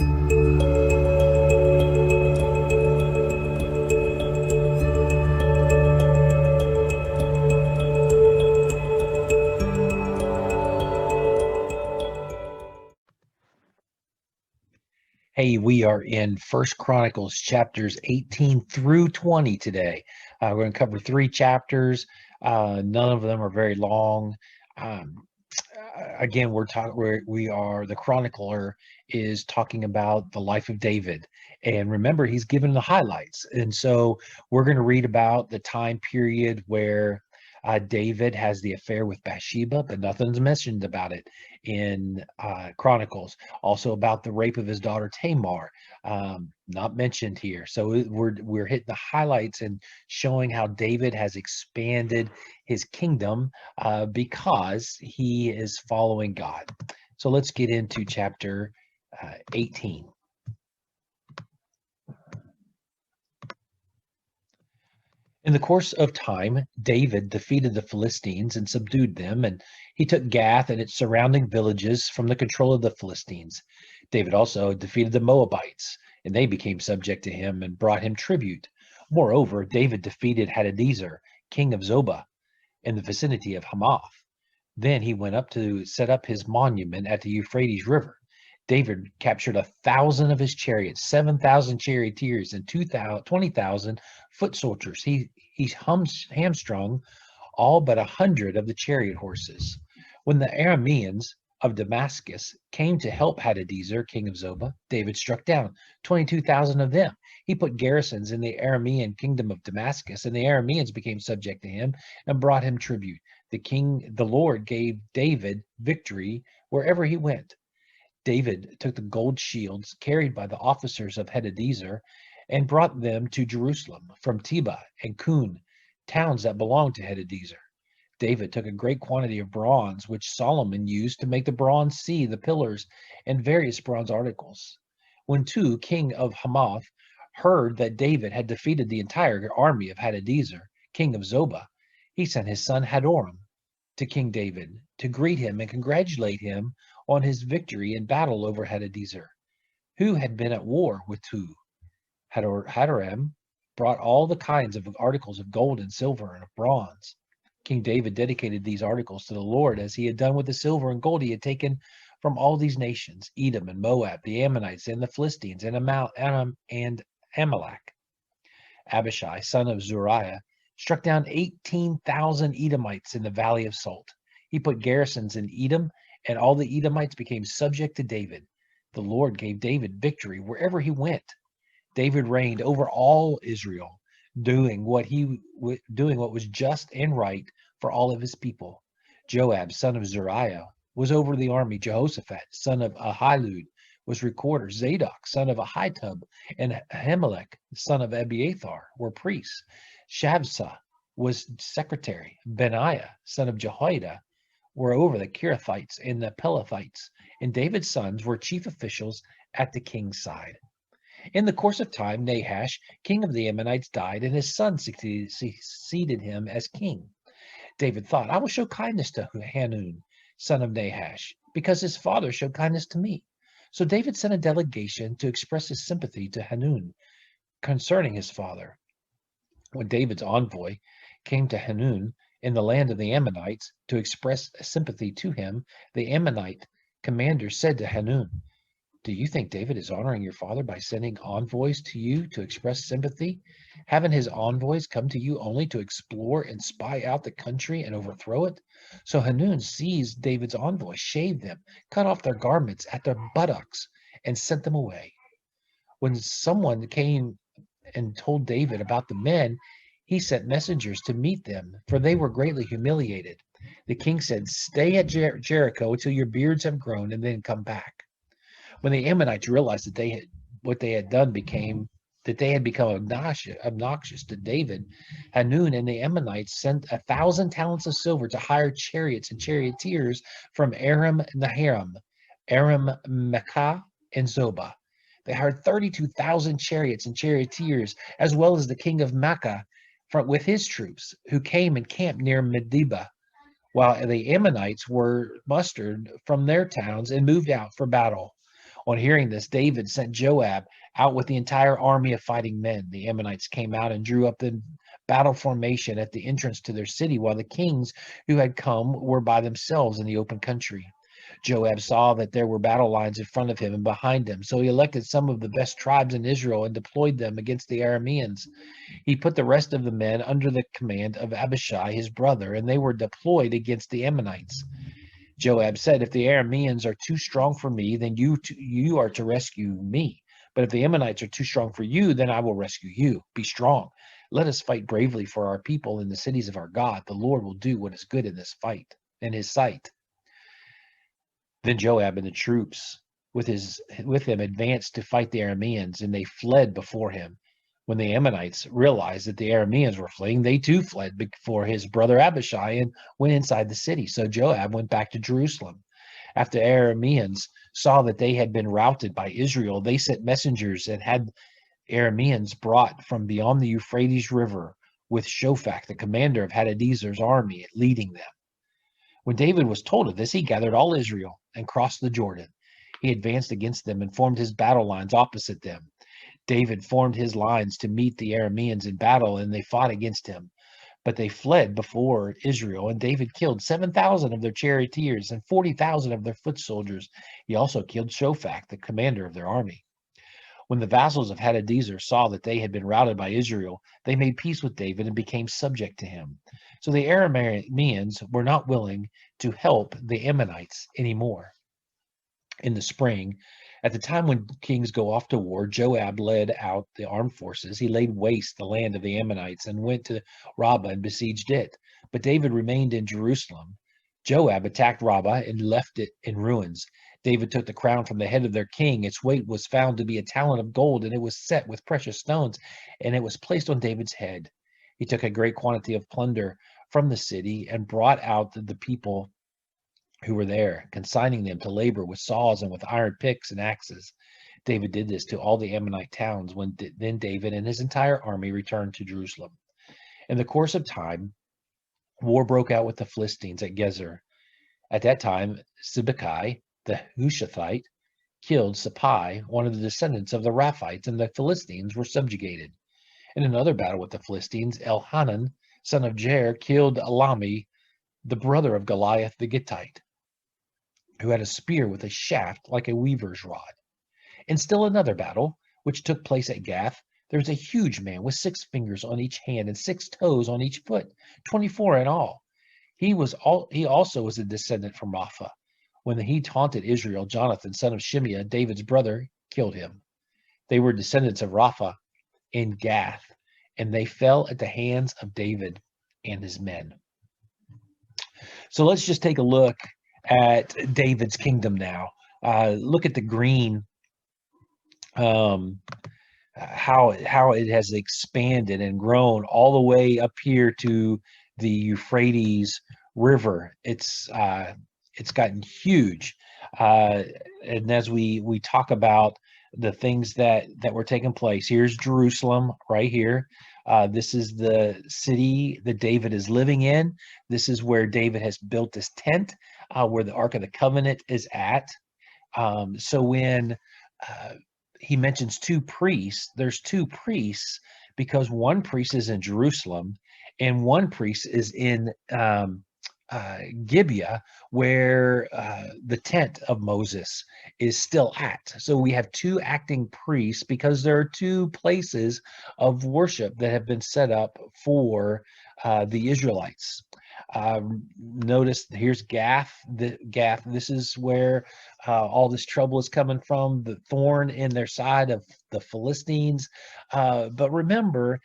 Hey, we are in First Chronicles chapters 18 through 20 today. We're going to cover three chapters. None of them are very long. Um, Again, the chronicler is talking about the life of David, and remember, he's given the highlights. And so we're going to read about the time period where David has the affair with Bathsheba, but nothing's mentioned about it in Chronicles. Also about the rape of his daughter Tamar, not mentioned here. So we're hitting the highlights and showing how David has expanded his kingdom because he is following God. So let's get into chapter 18. In the course of time, David defeated the Philistines and subdued them, and he took Gath and its surrounding villages from the control of the Philistines. David also defeated the Moabites, and they became subject to him and brought him tribute. Moreover, David defeated Hadadezer, king of Zobah, in the vicinity of Hamath. Then he went up to set up his monument at the Euphrates River. David captured 1,000 of his chariots, 7,000 charioteers, and 20,000 foot soldiers. He hamstrung all but 100 of the chariot horses. When the Arameans of Damascus came to help Hadadezer, king of Zobah, David struck down 22,000 of them. He put garrisons in the Aramean kingdom of Damascus, and the Arameans became subject to him and brought him tribute. The Lord gave David victory wherever he went. David took the gold shields carried by the officers of Hadadezer and brought them to Jerusalem from Tebah and Kun, towns that belonged to Hadadezer. David took a great quantity of bronze, which Solomon used to make the bronze sea, the pillars, and various bronze articles. When Tu, king of Hamath, heard that David had defeated the entire army of Hadadezer, king of Zobah, he sent his son Hadoram to King David to greet him and congratulate him on his victory in battle over Hadadezer, who had been at war with Tu. Hadoram brought all the kinds of articles of gold and silver and of bronze. King David dedicated these articles to the Lord, as he had done with the silver and gold he had taken from all these nations, Edom and Moab, the Ammonites and the Philistines, and Amalek. Abishai, son of Zeruiah, struck down 18,000 Edomites in the Valley of Salt. He put garrisons in Edom, and all the Edomites became subject to David. The Lord gave David victory wherever he went. David reigned over all Israel, doing what was just and right for all of his people. Joab, son of Zeruiah, was over the army. Jehoshaphat, son of Ahilud, was recorder. Zadok, son of Ahitub, and Ahimelech, son of Abiathar, were priests. Shavsah was secretary. Benaiah, son of Jehoiada, were over the Kerethites and the Pelethites, and David's sons were chief officials at the king's side. In the course of time, Nahash, king of the Ammonites, died, and his son succeeded him as king. David thought, I will show kindness to Hanun, son of Nahash, because his father showed kindness to me. So David sent a delegation to express his sympathy to Hanun concerning his father. When David's envoy came to Hanun in the land of the Ammonites to express sympathy to him, the Ammonite commander said to Hanun, do you think David is honoring your father by sending envoys to you to express sympathy? Haven't his envoys come to you only to explore and spy out the country and overthrow it? So Hanun seized David's envoys, shaved them, cut off their garments at their buttocks, and sent them away. When someone came and told David about the men, he sent messengers to meet them, for they were greatly humiliated. The king said, stay at Jericho until your beards have grown, and then come back. When the Ammonites realized that they had become obnoxious to David, Hanun and the Ammonites sent 1,000 talents of silver to hire chariots and charioteers from Aram Naharaim, Aram Maacah, and Zobah. They hired 32,000 chariots and charioteers, as well as the king of Maacah with his troops, who came and camped near Medeba, while the Ammonites were mustered from their towns and moved out for battle. On hearing this, David sent Joab out with the entire army of fighting men. The Ammonites came out and drew up in battle formation at the entrance to their city, while the kings who had come were by themselves in the open country. Joab saw that there were battle lines in front of him and behind him, so he elected some of the best tribes in Israel and deployed them against the Arameans. He put the rest of the men under the command of Abishai, his brother, and they were deployed against the Ammonites. Joab said, "If the Arameans are too strong for me, then you are to rescue me. But if the Ammonites are too strong for you, then I will rescue you. Be strong. Let us fight bravely for our people in the cities of our God. The Lord will do what is good in this fight, in his sight." Then Joab and the troops with him advanced to fight the Arameans, and they fled before him. When the Ammonites realized that the Arameans were fleeing, they too fled before his brother Abishai and went inside the city. So Joab went back to Jerusalem. After the Arameans saw that they had been routed by Israel, they sent messengers and had Arameans brought from beyond the Euphrates River, with Shophak, the commander of Hadadezer's army, leading them. When David was told of this, he gathered all Israel and crossed the Jordan. He advanced against them and formed his battle lines opposite them. David formed his lines to meet the Arameans in battle, and they fought against him. But they fled before Israel, and David killed 7,000 of their charioteers and 40,000 of their foot soldiers. He also killed Shophak, the commander of their army. When the vassals of Hadadezer saw that they had been routed by Israel, they made peace with David and became subject to him. So the Arameans were not willing to help the Ammonites anymore. In the spring, at the time when kings go off to war, Joab led out the armed forces. He laid waste the land of the Ammonites and went to Rabbah and besieged it. But David remained in Jerusalem. Joab attacked Rabbah and left it in ruins. David took the crown from the head of their king. Its weight was found to be a talent of gold, and it was set with precious stones, and it was placed on David's head. He took a great quantity of plunder from the city and brought out the people who were there, consigning them to labor with saws and with iron picks and axes. David did this to all the Ammonite towns. Then David and his entire army returned to Jerusalem. In the course of time, war broke out with the Philistines at Gezer. At that time, Sibbecai, the Hushathite, killed Sappai, one of the descendants of the Raphites, and the Philistines were subjugated. In another battle with the Philistines, Elhanan, son of Jair, killed Alami, the brother of Goliath the Gittite, who had a spear with a shaft like a weaver's rod. In still another battle, which took place at Gath, there was a huge man with 6 fingers on each hand and 6 toes on each foot, 24 in all. He also was a descendant from Rapha. When he taunted Israel, Jonathan, son of Shimeah, David's brother, killed him. They were descendants of Rapha in Gath, and they fell at the hands of David and his men. So let's just take a look at David's kingdom now. Look at the green, how it has expanded and grown all the way up here to the Euphrates River. It's gotten huge, and as we talk about the things that were taking place, here's Jerusalem right here. This is the city that David is living in. This is where David has built his tent, where the Ark of the Covenant is at. So when he mentions 2 priests, there's 2 priests because one priest is in Jerusalem and one priest is in Gibeah, where the tent of Moses is still at. So we have 2 acting priests because there are 2 places of worship that have been set up for the Israelites. Notice here's Gath. Gath. This is where all this trouble is coming from. The thorn in their side of the Philistines. But remember,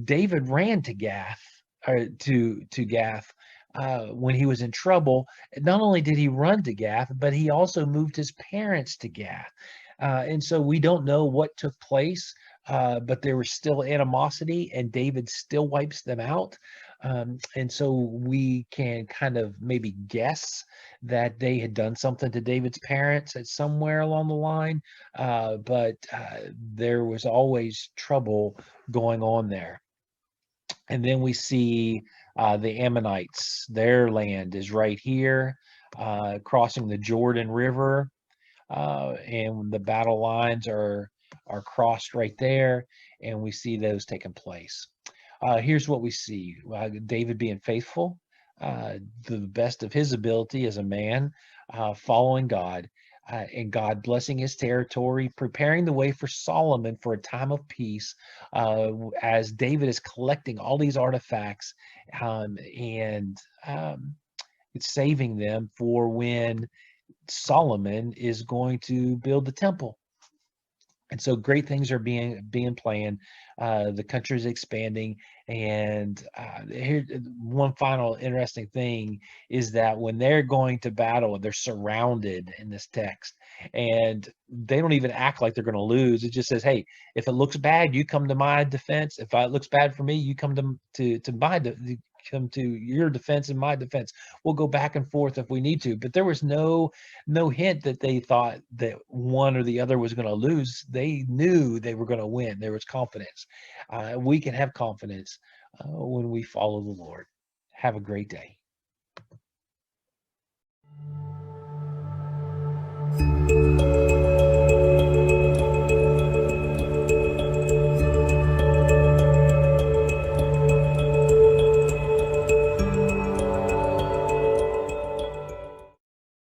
David ran to Gath, or to Gath. When he was in trouble. Not only did he run to Gath, but he also moved his parents to Gath. And so we don't know what took place, but there was still animosity, and David still wipes them out. And so we can kind of maybe guess that they had done something to David's parents at somewhere along the line, but there was always trouble going on there. And then we see the Ammonites. Their land is right here, crossing the Jordan River. and the battle lines are crossed right there, and we see those taking place. Here's what we see: David being faithful, the best of his ability as a man, following God, and God blessing his territory, preparing the way for Solomon for a time of peace, as David is collecting all these artifacts, and it's saving them for when Solomon is going to build the temple. And so great things are being planned. The country is expanding, and here one final interesting thing is that when they're going to battle, they're surrounded in this text, and they don't even act like they're going to lose. It just says, "Hey, if it looks bad, you come to my defense. If it looks bad for me, you come to my come to your defense and my defense. We'll go back and forth if we need to." But there was no hint that they thought that one or the other was going to lose. They knew they were going to win. There was confidence. We can have confidence when we follow the Lord. Have a great day.